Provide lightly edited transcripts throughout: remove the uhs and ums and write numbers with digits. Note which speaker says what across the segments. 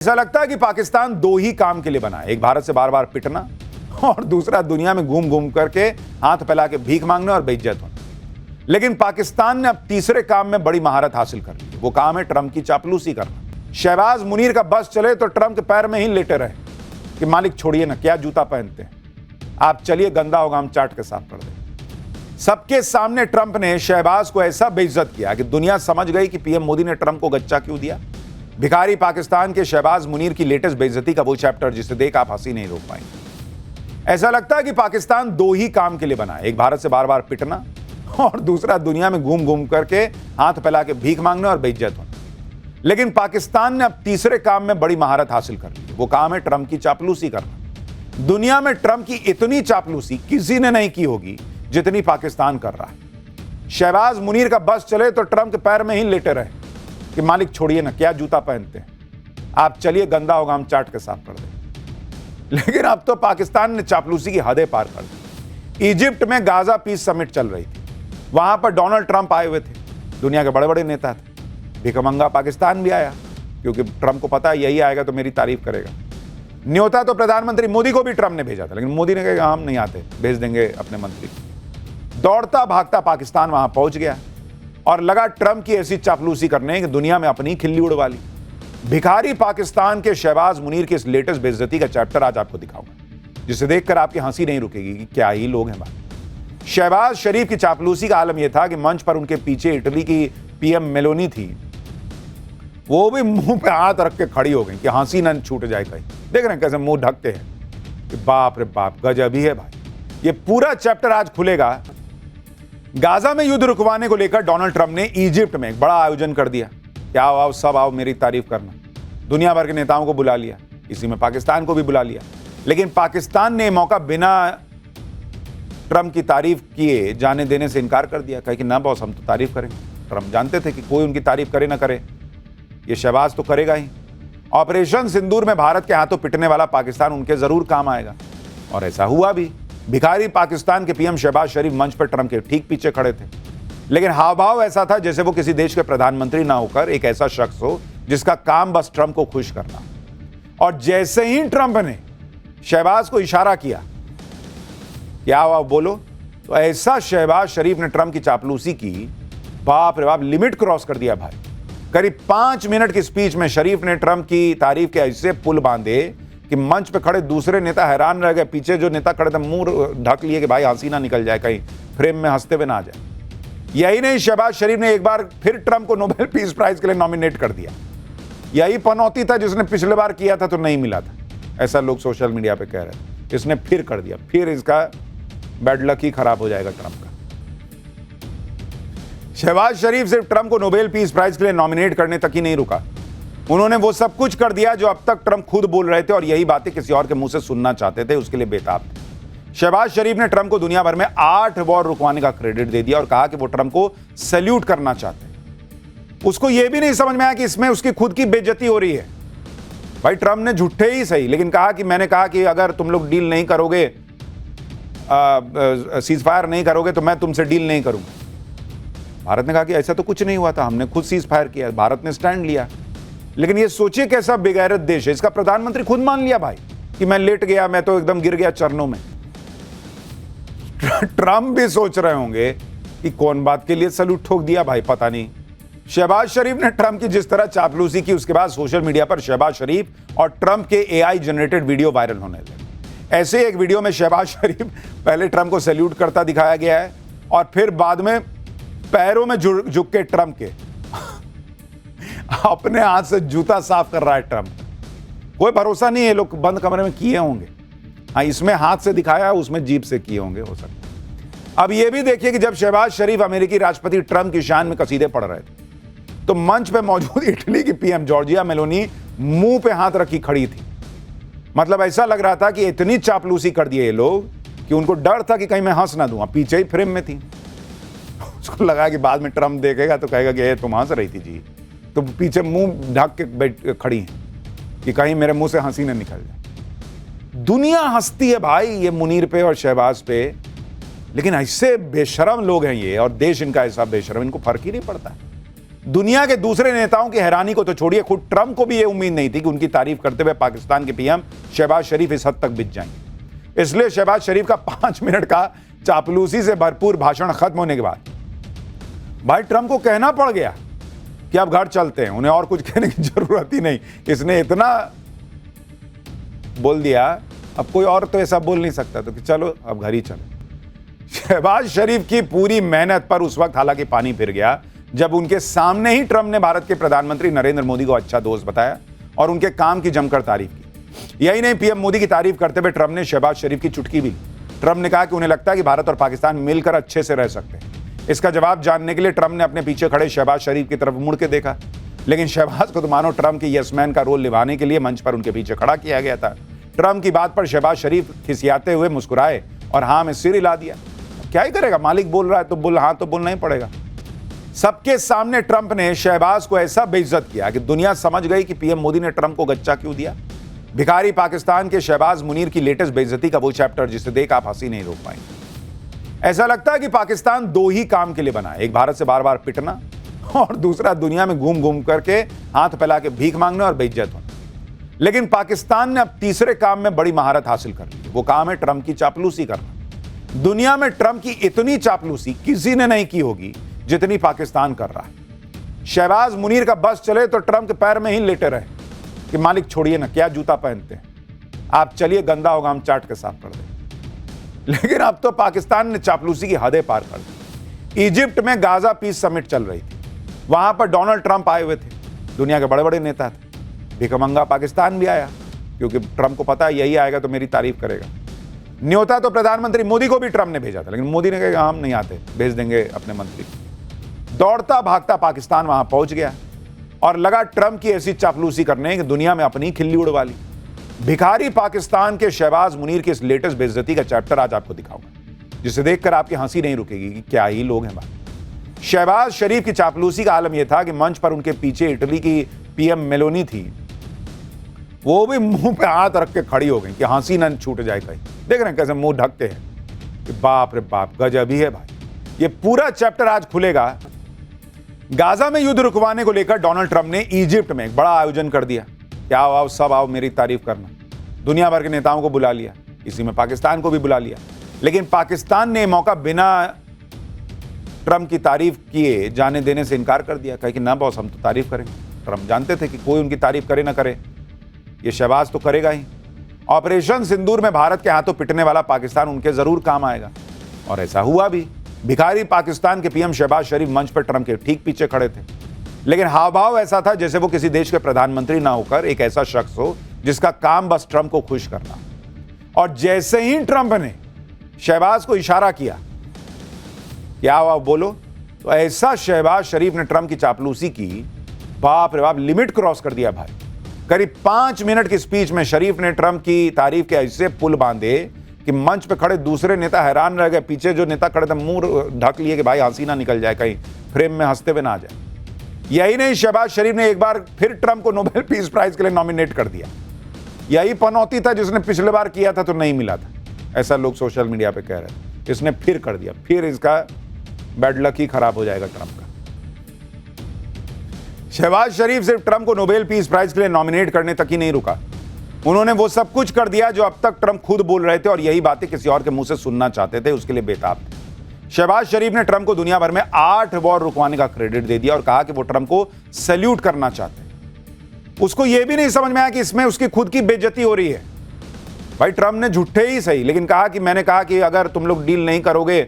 Speaker 1: ऐसा लगता है कि पाकिस्तान दो ही काम के लिए बना है, एक भारत से बार बार पिटना और दूसरा दुनिया में घूम घूम करके हाथ फैला के भीख मांगना और बेइज्जत होना। लेकिन पाकिस्तान ने अब तीसरे काम में बड़ी महारत हासिल कर ली। वो काम है ट्रंप की चापलूसी करना। शहबाज मुनीर का बस चले तो ट्रंप के पैर में ही लेटे रहे कि मालिक छोड़िए ना, क्या जूता पहनते हैं आप, चलिए गंदा होगा हम चाट के साफ कर दें। सबके सामने ट्रंप ने शहबाज को ऐसा बेइज्जत किया कि दुनिया समझ गई कि पीएम मोदी ने ट्रंप को गच्चा क्यों दिया। भिखारी पाकिस्तान के शहबाज मुनीर की लेटेस्ट बेइज्जती का वो चैप्टर जिसे देख आप हंसी नहीं रोक पाएंगे। ऐसा लगता है कि पाकिस्तान दो ही काम के लिए बना है, एक भारत से बार बार पिटना और दूसरा दुनिया में घूम घूम करके हाथ फैला के भीख मांगना और बेइज्जत होना। लेकिन पाकिस्तान ने अब तीसरे काम में बड़ी महारत हासिल कर ली। वो काम है ट्रंप की चापलूसी करना। दुनिया में ट्रंप की इतनी चापलूसी किसी ने नहीं की होगी जितनी पाकिस्तान कर रहा है। शहबाज मुनीर का बस चले तो ट्रंप के पैर में ही लेटे रहे कि मालिक छोड़िए ना, क्या जूता पहनते हैं आप, चलिए गंदा होगा हम चाट के साफ कर दें। लेकिन अब तो पाकिस्तान ने चापलूसी की हदें पार कर दी। इजिप्ट में गाजा पीस समिट चल रही थी, वहां पर डोनाल्ड ट्रंप आए हुए थे, दुनिया के बड़े बड़े नेता थे। भिखमंगा पाकिस्तान भी आया क्योंकि ट्रंप को पता है यही आएगा तो मेरी तारीफ करेगा। न्योता तो प्रधानमंत्री मोदी को भी ट्रंप ने भेजा था, लेकिन मोदी ने कहा हम नहीं आते, भेज देंगे अपने मंत्री। दौड़ता भागता पाकिस्तान वहां पहुंच गया और लगा ट्रंप की ऐसी चापलूसी करने कि दुनिया में अपनी खिल्ली उड़वा ली। भिखारी पाकिस्तान के शहबाज मुनीर की इस लेटेस्ट बेइज्जती का चैप्टर आज आपको दिखाऊंगा, जिसे देखकर आपकी हंसी नहीं रुकेगी कि क्या ही लोग हैं भाई। शहबाज शरीफ की चापलूसी का आलम यह था कि मंच पर उनके पीछे इटली की पीएम मेलोनी थी, वो भी मुंह पे हाथ रख के खड़ी हो गई कि हंसी न छूट जाए कहीं। देख रहे हैं कैसे मुंह ढकते हैं कि बाप रे बाप, गजब ही है भाई। ये पूरा चैप्टर आज खुलेगा। गाजा में युद्ध रुकवाने को लेकर डोनाल्ड ट्रंप ने इजिप्ट में एक बड़ा आयोजन कर दिया कि आओ आओ सब आओ मेरी तारीफ करना। दुनिया भर के नेताओं को बुला लिया, इसी में पाकिस्तान को भी बुला लिया। लेकिन पाकिस्तान ने मौका बिना ट्रंप की तारीफ किए जाने देने से इनकार कर दिया। कहा कि ना बॉस, हम तो तारीफ करेंगे। ट्रंप जानते थे कि कोई उनकी तारीफ करे ना करे, ये शहबाज तो करेगा ही। ऑपरेशन सिंदूर में भारत के हाथों पिटने वाला पाकिस्तान उनके जरूर काम आएगा, और ऐसा हुआ भी। भिखारी पाकिस्तान के पीएम शहबाज शरीफ मंच पर ट्रंप के ठीक पीछे खड़े थे, लेकिन हाव भाव ऐसा था जैसे वो किसी देश के प्रधानमंत्री ना होकर एक ऐसा शख्स हो जिसका काम बस ट्रंप को खुश करना। और जैसे ही ट्रंप ने शहबाज को इशारा किया क्या आओ बोलो, तो ऐसा शहबाज शरीफ ने ट्रंप की चापलूसी की, बाप रे बाप, लिमिट क्रॉस कर दिया भाई। करीब 5 मिनट की स्पीच में शरीफ ने ट्रंप की तारीफ के ऐसे पुल बांधे कि मंच पे खड़े दूसरे नेता हैरान रह गए। पीछे जो नेता खड़े थे मुंह ढक लिए कि भाई हंसी ना निकल जाए, कहीं फ्रेम में हंसते हुए ना आ जाए। यही नहीं, शहबाज शरीफ ने एक बार फिर ट्रंप को नोबेल पीस प्राइज के लिए नॉमिनेट कर दिया। यही पनौती था जिसने पिछले बार किया था तो नहीं मिला था, ऐसा लोग सोशल मीडिया पे कह रहे थे। इसने फिर कर दिया, फिर इसका बैड लक ही खराब हो जाएगा ट्रंप का। शहबाज शरीफ सिर्फ ट्रंप को नोबेल पीस प्राइज के लिए नॉमिनेट करने तक ही नहीं रुका, उन्होंने वो सब कुछ कर दिया जो अब तक ट्रंप खुद बोल रहे थे और यही बातें किसी और के मुंह से सुनना चाहते थे, उसके लिए बेताब थे। शहबाज शरीफ ने ट्रंप को दुनिया भर में 8 वॉर रुकवाने का क्रेडिट दे दिया और कहा कि वो ट्रंप को सैल्यूट करना चाहते हैं। उसको यह भी नहीं समझ में आया कि इसमें उसकी खुद की बेइज्जती हो रही है। भाई ट्रंप ने झूठे ही सही, लेकिन कहा कि मैंने कहा कि अगर तुम लोग डील नहीं करोगे, सीज फायर नहीं करोगे तो मैं तुमसे डील नहीं करूंगा। भारत ने कहा कि ऐसा तो कुछ नहीं हुआ था, हमने खुद सीज फायर किया, भारत ने स्टैंड लिया। लेकिन ये सोचिए कैसा बेगैरत देश है, इसका प्रधानमंत्री खुद मान लिया भाई कि मैं लेट गया, मैं तो एकदम गिर गया चरणों में। ट्रंप भी सोच रहे होंगे कि कौन बात के लिए सैल्यूट ठोक दिया भाई, पता नहीं। शहबाज शरीफ ने ट्रंप की जिस तरह चापलूसी की, उसके बाद सोशल मीडिया पर शहबाज शरीफ और ट्रंप के एआई जनरेटेड वीडियो वायरल होने लगे। ऐसे एक वीडियो में शहबाज शरीफ पहले ट्रंप को सैल्यूट करता दिखाया गया है और फिर बाद में पैरों में झुक के ट्रंप के अपने हाथ से जूता साफ कर रहा है ट्रंप। कोई भरोसा नहीं है, लोग बंद कमरे में किए होंगे। हाँ, इसमें हाथ से दिखाया, उसमें जीभ से किए होंगे, हो सकता है। अब यह भी देखिए कि जब शहबाज शरीफ अमेरिकी राष्ट्रपति ट्रंप की शान में कसीदे पढ़ रहे थे तो मंच पे मौजूद इटली की पीएम जॉर्जिया मेलोनी मुंह पे हाथ रखी खड़ी थी। मतलब ऐसा लग रहा था कि इतनी चापलूसी कर दिए ये लोग कि उनको डर था कि कहीं मैं हंस ना दूं। पीछे ही फ्रेम में थी, उसको लगा कि बाद में ट्रंप देखेगा तो कहेगा कि तुम हंस रही थी जी, तो पीछे मुंह ढक के बैठ खड़ी हैं कि कहीं मेरे मुंह से हंसी ना निकल जाए। दुनिया हंसती है भाई ये मुनीर पे और शहबाज पे, लेकिन ऐसे बेशरम लोग हैं ये, और देश इनका ऐसा बेशरम, इनको फर्क ही नहीं पड़ता। दुनिया के दूसरे नेताओं की हैरानी को तो छोड़िए, खुद ट्रंप को भी यह उम्मीद नहीं थी कि उनकी तारीफ करते हुए पाकिस्तान के पीएम शहबाज शरीफ इस हद तक बिक जाएंगे। इसलिए शहबाज शरीफ का 5 मिनट का चापलूसी से भरपूर भाषण खत्म होने के बाद भाई ट्रंप को कहना पड़ गया कि अब घर चलते हैं, उन्हें और कुछ कहने की जरूरत ही नहीं। इसने इतना बोल दिया, अब कोई और तो ऐसा बोल नहीं सकता, तो कि चलो अब घर ही चलो। शहबाज शरीफ की पूरी मेहनत पर उस वक्त हालांकि पानी फिर गया जब उनके सामने ही ट्रंप ने भारत के प्रधानमंत्री नरेंद्र मोदी को अच्छा दोस्त बताया और उनके काम की जमकर तारीफ की। यही नहीं, पीएम मोदी की तारीफ करते हुए ट्रंप ने शहबाज शरीफ की चुटकी भी ली। ट्रंप ने कहा कि उन्हें लगता है कि भारत और पाकिस्तान मिलकर अच्छे से रह सकते हैं। इसका जवाब जानने के लिए ट्रंप ने अपने पीछे खड़े शहबाज शरीफ की तरफ मुड़ के देखा, लेकिन शहबाज को तो मानो ट्रंप के यस-मैन का रोल निभाने के लिए मंच पर उनके पीछे खड़ा किया गया था। ट्रंप की बात पर शहबाज शरीफ खिसियाते हुए मुस्कुराए और हाँ में सिर हिला दिया। क्या ही करेगा, मालिक बोल रहा है तो हाँ तो बोलना ही पड़ेगा। सबके सामने ट्रंप ने शहबाज को ऐसा बेइज्जत किया कि दुनिया समझ गई कि पीएम मोदी ने ट्रंप को गच्चा क्यों दिया। भिखारी पाकिस्तान के शहबाज मुनीर की लेटेस्ट बेइज्जती का वो चैप्टर जिसे देख आप हंसी नहीं रोक पाएंगे। ऐसा लगता है कि पाकिस्तान दो ही काम के लिए बना है, एक भारत से बार बार पिटना और दूसरा दुनिया में घूम घूम करके हाथ फैला के भीख मांगने और बेइज्जत होना। लेकिन पाकिस्तान ने अब तीसरे काम में बड़ी महारत हासिल कर ली। वो काम है ट्रंप की चापलूसी करना। दुनिया में ट्रंप की इतनी चापलूसी किसी ने नहीं की होगी जितनी पाकिस्तान कर रहा है। शहबाज मुनीर का बस चले तो ट्रंप के पैर में ही लेटे रहे कि मालिक छोड़िए ना, क्या जूता पहनते हैं आप, चलिए गंदा होगा हम चाट के साफ कर दें। लेकिन अब तो पाकिस्तान ने चापलूसी की हदें पार कर दी। इजिप्ट में गाजा पीस समिट चल रही थी, वहां पर डोनाल्ड ट्रंप आए हुए थे, दुनिया के बड़े बड़े नेता थे। भिखमंगा पाकिस्तान भी आया क्योंकि ट्रंप को पता है यही आएगा तो मेरी तारीफ करेगा। न्योता तो प्रधानमंत्री मोदी को भी ट्रंप ने भेजा था, लेकिन मोदी ने कहा हम नहीं आते, भेज देंगे अपने मंत्री। दौड़ता भागता पाकिस्तान वहां पहुंच गया और लगा ट्रंप की ऐसी चापलूसी करने कि दुनिया में अपनी खिल्ली उड़वा ली। भिखारी पाकिस्तान के शहबाज मुनीर की इस लेटेस्ट बेइज्जती का चैप्टर आज आपको दिखाऊंगा, जिसे देखकर आपकी हंसी नहीं रुकेगी कि क्या ही लोग हैं भाई। शहबाज शरीफ की चापलूसी का आलम यह था कि मंच पर उनके पीछे इटली की पीएम मेलोनी थी, वो भी मुंह पे हाथ रख के खड़ी हो गई कि हंसी न छूट जाए कहीं। देख रहे हैं कैसे मुंह ढकते हैं कि बाप रे बाप, गजब ही है भाई। ये पूरा चैप्टर आज खुलेगा। गाजा में युद्ध रुकवाने को लेकर डोनाल्ड ट्रंप ने इजिप्ट में एक बड़ा आयोजन कर दिया कि आओ आओ सब आओ मेरी तारीफ करना। दुनिया भर के नेताओं को बुला लिया, इसी में पाकिस्तान को भी बुला लिया। लेकिन पाकिस्तान ने मौका बिना ट्रंप की तारीफ किए जाने देने से इनकार कर दिया, कहा कि ना बॉस हम तो तारीफ करेंगे। ट्रंप जानते थे कि कोई उनकी तारीफ करे ना करे, ये शहबाज तो करेगा ही। ऑपरेशन सिंदूर में भारत के हाथों पिटने वाला पाकिस्तान उनके जरूर काम आएगा, और ऐसा हुआ भी। भिखारी पाकिस्तान के पीएम शहबाज शरीफ मंच पर ट्रंप के ठीक पीछे खड़े थे, लेकिन हाव भाव ऐसा था जैसे वो किसी देश के प्रधानमंत्री ना होकर एक ऐसा शख्स हो जिसका काम बस ट्रंप को खुश करना। और जैसे ही ट्रंप ने शहबाज को इशारा किया कि आओ आओ बोलो, तो ऐसा शहबाज शरीफ ने ट्रंप की चापलूसी की, बाप रे बाप, लिमिट क्रॉस कर दिया भाई। करीब 5 मिनट की स्पीच में शरीफ ने ट्रंप की तारीफ के ऐसे पुल बांधे कि मंच पे खड़े दूसरे नेता हैरान रह गए। पीछे जो नेता खड़े थे मुंह ढक लिए कि भाई हंसी ना निकल जाए, कहीं फ्रेम में हंसते हुए ना आ जाए। यही नहीं, शहबाज शरीफ ने एक बार फिर ट्रंप को नोबेल पीस प्राइज के लिए नॉमिनेट कर दिया। यही पनौती था जिसने पिछले बार किया था तो नहीं मिला था, ऐसा लोग सोशल मीडिया पे कह रहे थे। इसने फिर कर दिया, फिर इसका बैड लक ही खराब हो जाएगा ट्रंप का। शहबाज शरीफ सिर्फ ट्रंप को नोबेल पीस प्राइज के लिए नॉमिनेट करने तक ही नहीं रुका, उन्होंने वो सब कुछ कर दिया जो अब तक ट्रंप खुद बोल रहे थे और यही बातें किसी और के मुंह से सुनना चाहते थे, उसके लिए बेताब थे। शहबाज शरीफ ने ट्रंप को दुनिया भर में 8 वॉर रुकवाने का क्रेडिट दे दिया और कहा कि वो ट्रंप को सैल्यूट करना चाहते हैं। उसको यह भी नहीं समझ में आया कि इसमें उसकी खुद की बेइज्जती हो रही है। भाई ट्रंप ने झूठे ही सही, लेकिन कहा कि मैंने कहा कि अगर तुम लोग डील नहीं करोगे,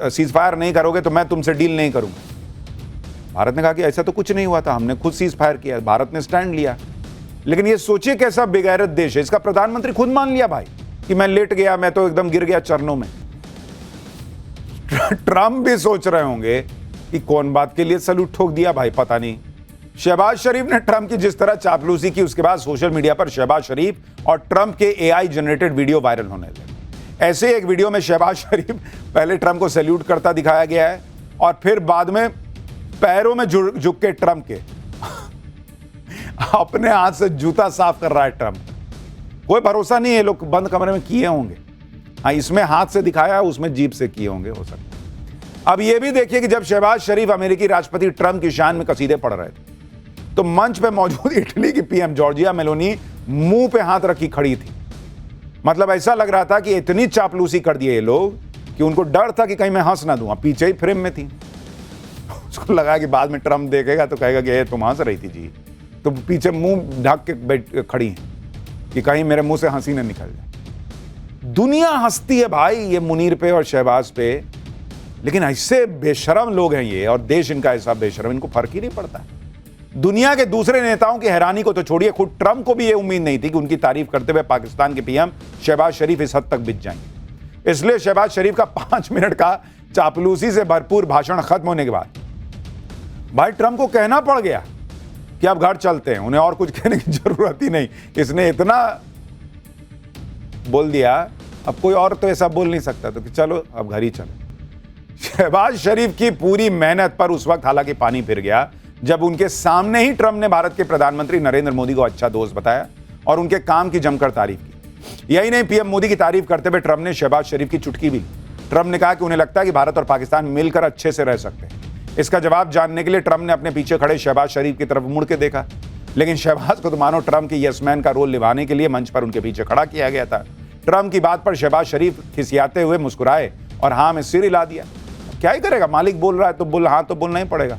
Speaker 1: सीज फायर नहीं करोगे तो मैं तुमसे डील नहीं करूंगा। भारत ने कहा कि ऐसा तो कुछ नहीं हुआ था, हमने खुद सीज फायर किया, भारत ने स्टैंड लिया। लेकिन ये सोचिए कैसा बेगैरत देश है, इसका प्रधानमंत्री खुद मान लिया भाई कि मैं लेट गया, मैं तो एकदम गिर गया चरणों में। ट्रंप भी सोच रहे होंगे कि कौन बात के लिए सैल्यूट ठोक दिया भाई, पता नहीं। शहबाज शरीफ ने ट्रंप की जिस तरह चापलूसी की, उसके बाद सोशल मीडिया पर शहबाज शरीफ और ट्रंप के एआई जनरेटेड वीडियो वायरल होने लगे। ऐसे एक वीडियो में शहबाज शरीफ पहले ट्रंप को सैल्यूट करता दिखाया गया है और फिर बाद में पैरों में झुक के ट्रंप के अपने हाथ से जूता साफ कर रहा है ट्रंप। कोई भरोसा नहीं है, लोग बंद कमरे में किए होंगे। हाँ, इसमें हाथ से दिखाया, उसमें जीभ से किए होंगे, हो सकता है। अब यह भी देखिए कि जब शहबाज शरीफ अमेरिकी राष्ट्रपति ट्रंप की शान में कसीदे पढ़ रहे थे तो मंच पे मौजूद इटली की पीएम जॉर्जिया मेलोनी मुंह पे हाथ रखी खड़ी थी। मतलब ऐसा लग रहा था कि इतनी चापलूसी कर दिए ये लोग कि उनको डर था कि कहीं मैं हंस ना दूं। पीछे ही फ्रेम में थी। उसको लगा कि बाद में ट्रंप देखेगा तो कहेगा कि तुम हंस रही थी जी, तो पीछे मुंह ढक के बैठ खड़ी है कि कहीं मेरे मुंह से हंसी ना निकल जाए। दुनिया हंसती है भाई ये मुनीर पे और शहबाज पे, लेकिन ऐसे बेशरम लोग हैं ये, और देश इनका ऐसा बेशरम, इनको फर्क ही नहीं पड़ता। दुनिया के दूसरे नेताओं की हैरानी को तो छोड़िए, खुद ट्रंप को भी ये उम्मीद नहीं थी कि उनकी तारीफ करते हुए पाकिस्तान के पीएम शहबाज शरीफ इस हद तक बिक जाएंगे। इसलिए शहबाज शरीफ का 5 मिनट का चापलूसी से भरपूर भाषण खत्म होने के बाद भाई ट्रंप को कहना पड़ गया कि अब घर चलते हैं, उन्हें और कुछ कहने की जरूरत ही नहीं। इसने इतना बोल दिया, अब कोई और तो ऐसा बोल नहीं सकता, तो कि चलो अब घर ही चलो। शहबाज शरीफ की पूरी मेहनत पर उस वक्त हालांकि पानी फिर गया जब उनके सामने ही ट्रंप ने भारत के प्रधानमंत्री नरेंद्र मोदी को अच्छा दोस्त बताया और उनके काम की जमकर तारीफ की। यही नहीं, पीएम मोदी की तारीफ करते हुए ट्रंप ने शहबाज शरीफ की चुटकी भी। ट्रंप ने कहा कि उन्हें लगता है कि भारत और पाकिस्तान मिलकर अच्छे से रह सकते हैं। इसका जवाब जानने के लिए ट्रंप ने अपने पीछे खड़े शहबाज शरीफ की तरफ मुड़ के देखा, लेकिन शहबाज को तो मानो ट्रंप के यस मैन का रोल निभाने के लिए मंच पर उनके पीछे खड़ा किया गया था। ट्रंप की बात पर शहबाज शरीफ खिसियाते हुए मुस्कुराए और हाँ में सिर हिला दिया। क्या ही करेगा, मालिक बोल रहा है तो हाँ तो बोलना ही पड़ेगा।